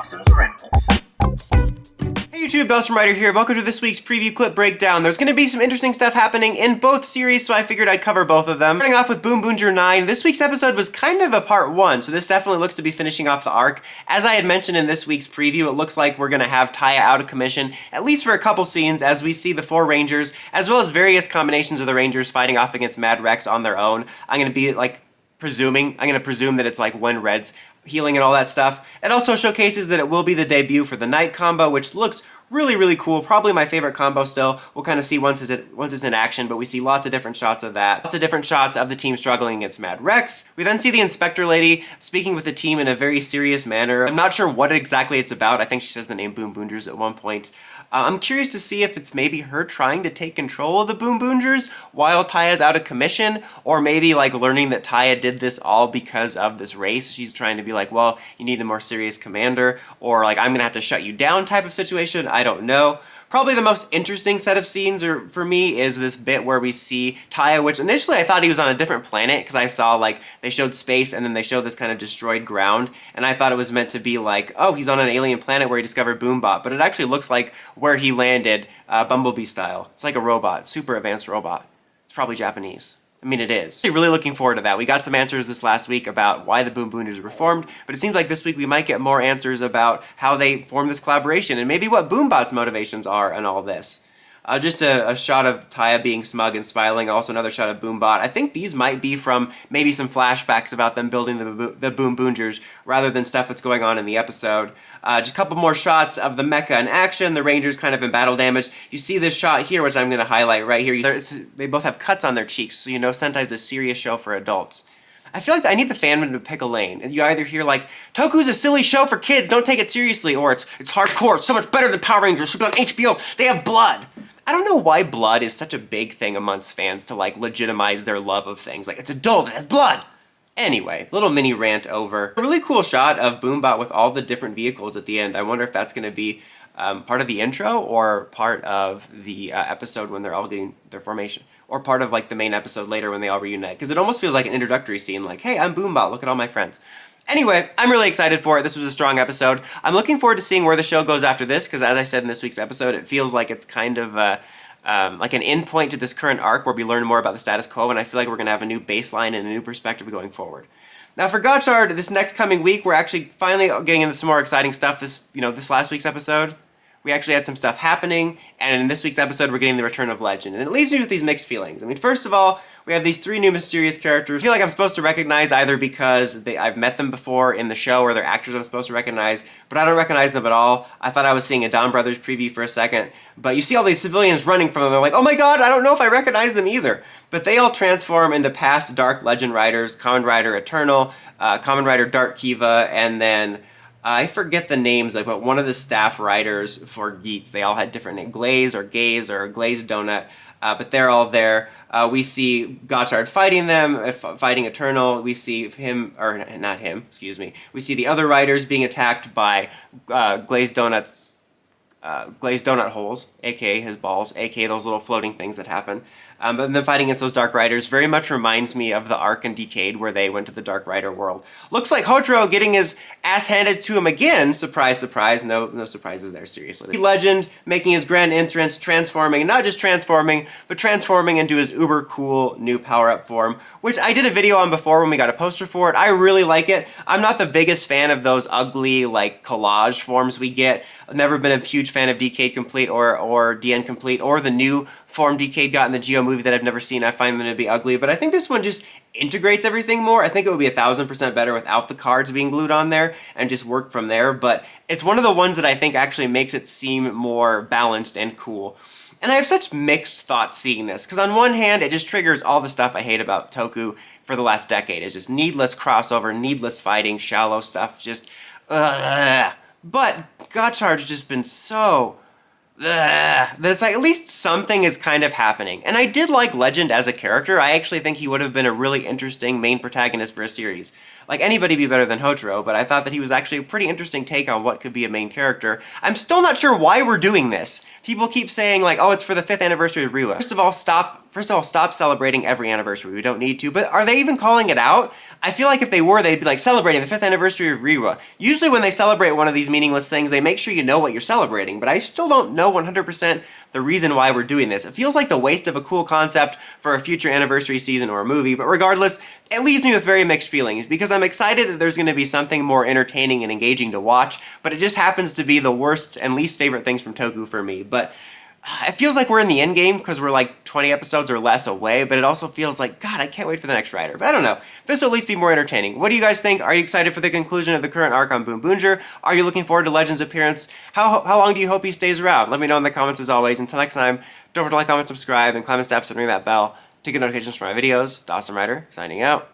awesome sprinkles. Hey YouTube, Gotchard Rider here. Welcome to this week's preview clip breakdown. There's going to be some interesting stuff happening in both series, so I figured I'd cover both of them. Starting off with BoonBooger 9, this week's episode was kind of a part 1, so this definitely looks to be finishing off the arc. As I had mentioned in this week's preview, it looks like we're going to have Taya out of commission, at least for a couple scenes, as we see the 4 Rangers, as well as various combinations of the Rangers fighting off against Mad Rex on their own. I'm going to presume that it's like when Red's healing and all that stuff. It also showcases that it will be the debut for the Night combo, which looks really cool. Probably my favorite combo still. We'll kind of see once it's in action, but we see lots of different shots of that. Lots of different shots of the team struggling against Mad Rex. We then see the Inspector Lady speaking with the team in a very serious manner. I'm not sure what exactly it's about. I think she says the name BoonBoomgers at one point. I'm curious to see if it's maybe her trying to take control of the BoonBoomgers while Taya's out of commission, or maybe like learning that Taya did this all because of this race. She's trying to be like, well, you need a more serious commander, or like, I'm gonna have to shut you down type of situation. I don't know. Probably the most interesting set of scenes for me is this bit where we see Taya, which initially I thought he was on a different planet because I saw like they showed space and then they showed this kind of destroyed ground, and I thought it was meant to be like, oh, he's on an alien planet where he discovered Boombot, but it actually looks like where he landed, Bumblebee style. It's like a robot, super advanced robot. It's probably Japanese. I mean, it is. I'm really looking forward to that. We got some answers this last week about why the BoonBoomgers were formed, but it seems like this week we might get more answers about how they formed this collaboration and maybe what Boombot's motivations are in all this. Just a shot of Taya being smug and smiling, also another shot of Boombot. I think these might be from maybe some flashbacks about them building the BoonBoomgers rather than stuff that's going on in the episode. Just a couple more shots of the mecha in action, the Rangers kind of in battle damage. You see this shot here, which I'm going to highlight right here. They both have cuts on their cheeks, so you know Sentai's a serious show for adults. I feel like I need the fandom to pick a lane. And you either hear like, Toku's a silly show for kids, don't take it seriously, or it's hardcore, it's so much better than Power Rangers, should be on HBO, they have blood. I don't know why blood is such a big thing amongst fans to like legitimize their love of things. Like, it's adult, it has blood! Anyway, little mini rant over. A really cool shot of Boombot with all the different vehicles at the end. I wonder if that's going to be part of the intro or part of the episode when they're all getting their formation. Or part of like the main episode later when they all reunite. Because it almost feels like an introductory scene, like, hey, I'm Boombot, look at all my friends. Anyway, I'm really excited for it. This was a strong episode. I'm looking forward to seeing where the show goes after this, because as I said in this week's episode, it feels like it's kind of like an end point to this current arc where we learn more about the status quo, and I feel like we're going to have a new baseline and a new perspective going forward. Now for Gotchard, this next coming week, we're actually finally getting into some more exciting stuff. This last week's episode, we actually had some stuff happening, and in this week's episode, we're getting the return of Legend, and it leaves me with these mixed feelings. I mean, first of all, we have these 3 new mysterious characters. I feel like I'm supposed to recognize either because I've met them before in the show or they're actors I'm supposed to recognize, but I don't recognize them at all. I thought I was seeing a Don Brothers preview for a second, but you see all these civilians running from them. They're like, oh my god, I don't know if I recognize them either. But they all transform into past Dark Legend Riders, Kamen Rider Eternal, Kamen Rider Dark Kiva, and then I forget the names, but one of the staff writers for Geats, they all had different names, Glaze or Gaze or Glazed Donut, but they're all there. We see Gotchard fighting them, fighting Eternal. We see him, or not him, excuse me. We see the other riders being attacked by glazed donut holes, aka his balls, aka those little floating things that happen. But then fighting against those Dark Riders very much reminds me of the arc in Decade where they went to the Dark Rider world. Looks like Hotaro getting his ass handed to him again. Surprise, surprise. No surprises there, seriously. Legend making his grand entrance, transforming, not just transforming, but transforming into his uber cool new power-up form, which I did a video on before when we got a poster for it. I really like it. I'm not the biggest fan of those ugly, like, collage forms we get. I've never been a huge fan of Decade Complete or DN Complete or the new form Decade got in the Geo movie that I've never seen. I find them to be ugly, but I think this one just integrates everything more. I think it would be 1000% better without the cards being glued on there and just work from there, but it's one of the ones that I think actually makes it seem more balanced and cool. And I have such mixed thoughts seeing this, because on one hand, it just triggers all the stuff I hate about Toku for the last decade. It's just needless crossover, needless fighting, shallow stuff, just But Gotchard's just been so there's like at least something is kind of happening. And I did like Legend as a character. I actually think he would have been a really interesting main protagonist for a series. like anybody be better than Hotaro, but I thought that he was actually a pretty interesting take on what could be a main character. I'm still not sure why we're doing this. People keep saying like, oh, it's for the 5th anniversary of Reiwa. First of all, stop celebrating every anniversary. We don't need to. But are they even calling it out? I feel like if they were, they'd be like celebrating the 5th anniversary of Reiwa. Usually when they celebrate one of these meaningless things, they make sure you know what you're celebrating. But I still don't know 100% the reason why we're doing this. It feels like the waste of a cool concept for a future anniversary season or a movie. But regardless, it leaves me with very mixed feelings because I'm excited that there's going to be something more entertaining and engaging to watch. But it just happens to be the worst and least favorite things from Toku for me. But it feels like we're in the end game because we're like 20 episodes or less away, but it also feels like, God, I can't wait for the next rider. But I don't know. This will at least be more entertaining. What do you guys think? Are you excited for the conclusion of the current arc on BoonBooger? Are you looking forward to Legend's appearance? How long do you hope he stays around? Let me know in the comments as always. Until next time, don't forget to like, comment, subscribe, and climb the steps and ring that bell to get notifications for my videos. Dawson Rider, signing out.